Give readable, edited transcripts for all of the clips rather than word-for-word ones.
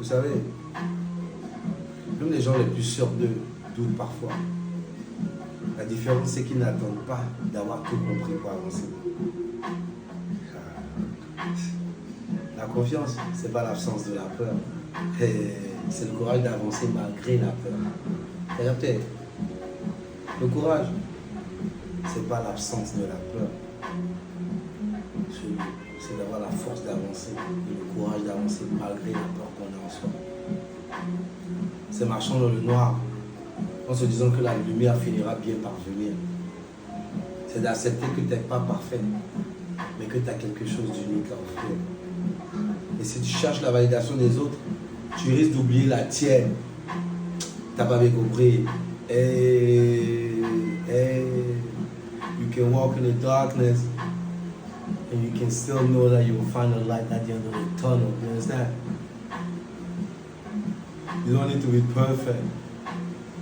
savez, même les gens les plus sûrs d'eux doutent parfois. La différence, c'est qu'ils n'attendent pas d'avoir tout compris pour avancer. La confiance, c'est pas l'absence de la peur. C'est le courage d'avancer malgré la peur. C'est-à-dire que le courage, c'est pas l'absence de la peur. C'est d'avoir la force d'avancer et le courage d'avancer malgré la peur qu'on a en soi. C'est marchant dans le noir en se disant que la lumière finira bien par venir. C'est d'accepter que tu n'es pas parfait, mais que tu as quelque chose d'unique à offrir. Et si tu cherches la validation des autres, tu risques d'oublier la tienne. Tu n'as pas bien compris. Hey, you can walk in the darkness and you can still know that you will find a light at the end of the tunnel. You understand? You don't need to be perfect.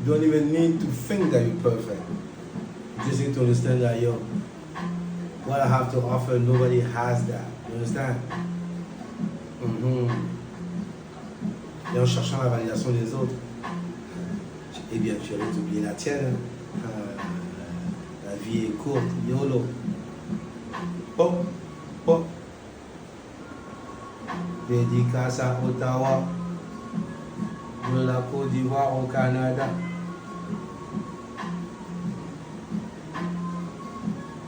You don't even need to think that you're perfect. You just need to understand that, yo, what I have to offer, nobody has that. You understand? Et en cherchant la validation des autres, eh bien, tu risques d'oublier la tienne. La vie est courte, YOLO. Oh, oh. Dédicace à Ottawa, de la Côte d'Ivoire au Canada.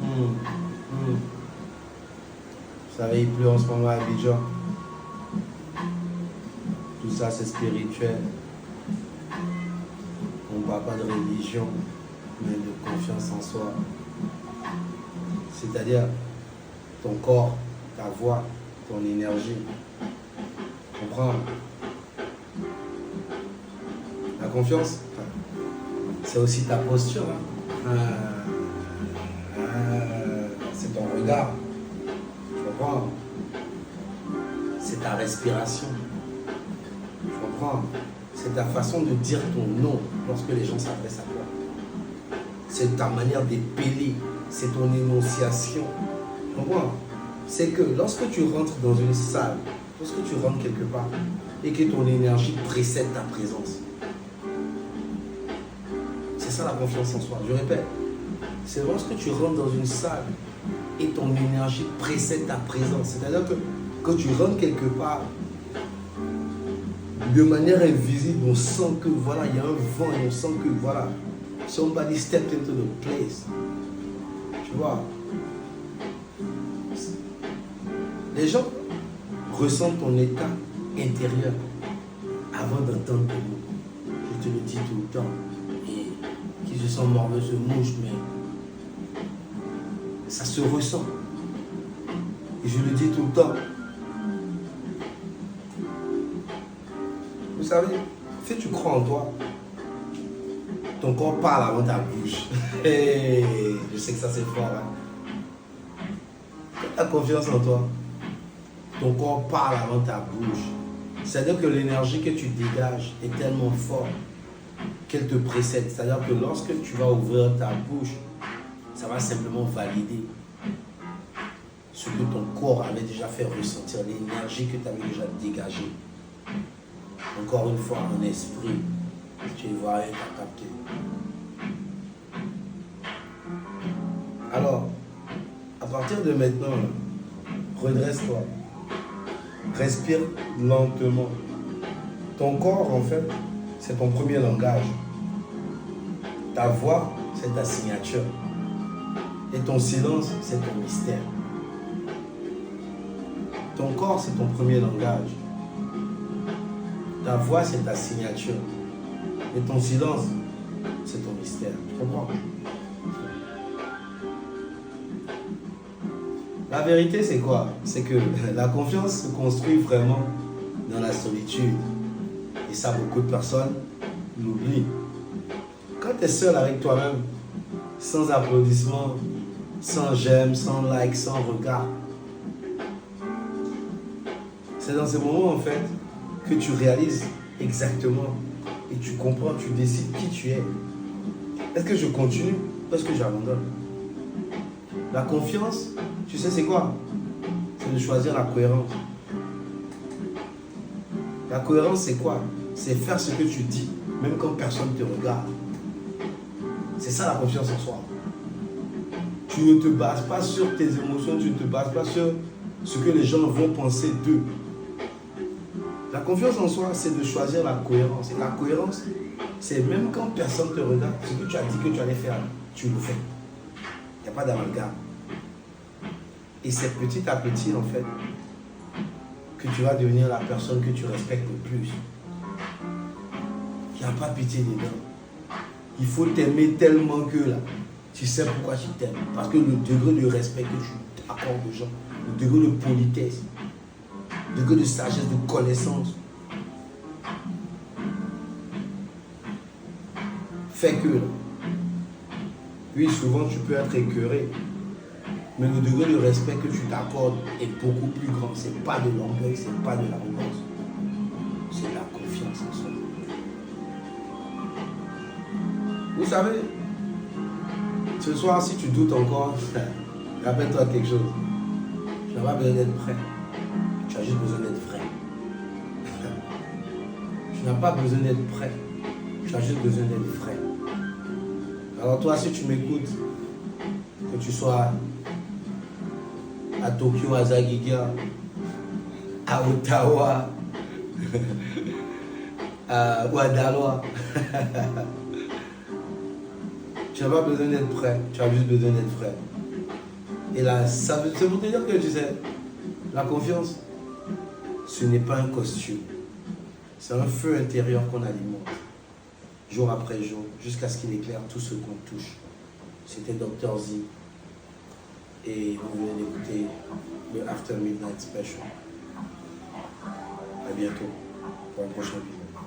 Vous savez, il pleut en ce moment à Abidjan. Tout ça, c'est spirituel. On ne parle pas de religion, mais de confiance en soi. C'est-à-dire ton corps, ta voix, ton énergie. Comprends? La confiance, c'est aussi ta posture. C'est ton regard. Tu comprends? C'est ta respiration. Tu comprends? C'est ta façon de dire ton nom lorsque les gens s'adressent à toi. C'est ta manière d'épeler. C'est ton énonciation. Tu comprends? C'est que lorsque tu rentres dans une salle, lorsque tu rentres quelque part et que ton énergie précède ta présence, c'est ça la confiance en soi. Je répète, c'est lorsque tu rentres dans une salle et ton énergie précède ta présence. C'est-à-dire que quand tu rentres quelque part, de manière invisible, on sent que voilà, il y a un vent et on sent que voilà, somebody stepped into the place. Tu vois, les gens ressentent ton état intérieur avant d'entendre tes mots. Je te le dis tout le temps. Et qui se sent morveux se mouche, mais ça se ressent. Et je le dis tout le temps. Vous savez, si tu crois en toi, ton corps parle avant ta bouche. Hey, je sais que ça c'est fort. Hein? Tu as confiance en toi. Ton corps parle avant ta bouche. C'est-à-dire que l'énergie que tu dégages est tellement forte qu'elle te précède. C'est-à-dire que lorsque tu vas ouvrir ta bouche, ça va simplement valider ce que ton corps avait déjà fait ressentir, l'énergie que tu avais déjà dégagée. Encore une fois, mon esprit, tu vois, tu as capté. Alors, à partir de maintenant, redresse-toi. Respire lentement. Ton corps, en fait, c'est ton premier langage. Ta voix, c'est ta signature. Et ton silence, c'est ton mystère. Ton corps, c'est ton premier langage. Ta voix, c'est ta signature. Et ton silence, c'est ton mystère. Tu comprends? La vérité, c'est quoi? C'est que la confiance se construit vraiment dans la solitude. Et ça, beaucoup de personnes l'oublient. Quand tu es seul avec toi-même, sans applaudissements, sans j'aime, sans like, sans regard, c'est dans ces moments, en fait, que tu réalises exactement et tu comprends, tu décides qui tu es. Est-ce que je continue ou est-ce que j'abandonne? La confiance, tu sais c'est quoi? C'est de choisir la cohérence. La cohérence, c'est quoi? C'est faire ce que tu dis, même quand personne ne te regarde. C'est ça la confiance en soi. Tu ne te bases pas sur tes émotions, tu ne te bases pas sur ce que les gens vont penser d'eux. La confiance en soi, c'est de choisir la cohérence. Et la cohérence, c'est même quand personne ne te regarde, ce que tu as dit que tu allais faire, tu le fais. Il n'y a pas d'amalgame. Et c'est petit à petit, en fait, que tu vas devenir la personne que tu respectes le plus. Il n'y a pas pitié dedans. Il faut t'aimer tellement que là, tu sais pourquoi tu t'aimes. Parce que le degré de respect que tu accordes aux gens, le degré de politesse, le degré de sagesse, de connaissance, fait que, oui, souvent tu peux être écœuré, mais le degré de respect que tu t'accordes est beaucoup plus grand. Ce n'est pas de l'orgueil, ce n'est pas de l'arrogance. C'est de la confiance en soi. Vous savez, ce soir, si tu doutes encore, rappelle-toi quelque chose. Tu n'as pas besoin d'être prêt. Tu as juste besoin d'être vrai. Tu n'as pas besoin d'être prêt. Tu as juste besoin d'être vrai. Alors toi, si tu m'écoutes, que tu sois à Tokyo, à Zagiga, à Ottawa, ou à Daloa, tu n'as pas besoin d'être prêt, tu as juste besoin d'être vrai. Et là, c'est pour te dire que tu sais, la confiance, ce n'est pas un costume. C'est un feu intérieur qu'on alimente, jour après jour, jusqu'à ce qu'il éclaire tout ce qu'on touche. C'était Dr. Z. Et vous venez d'écouter le After Midnight Special. À bientôt pour un prochain vidéo.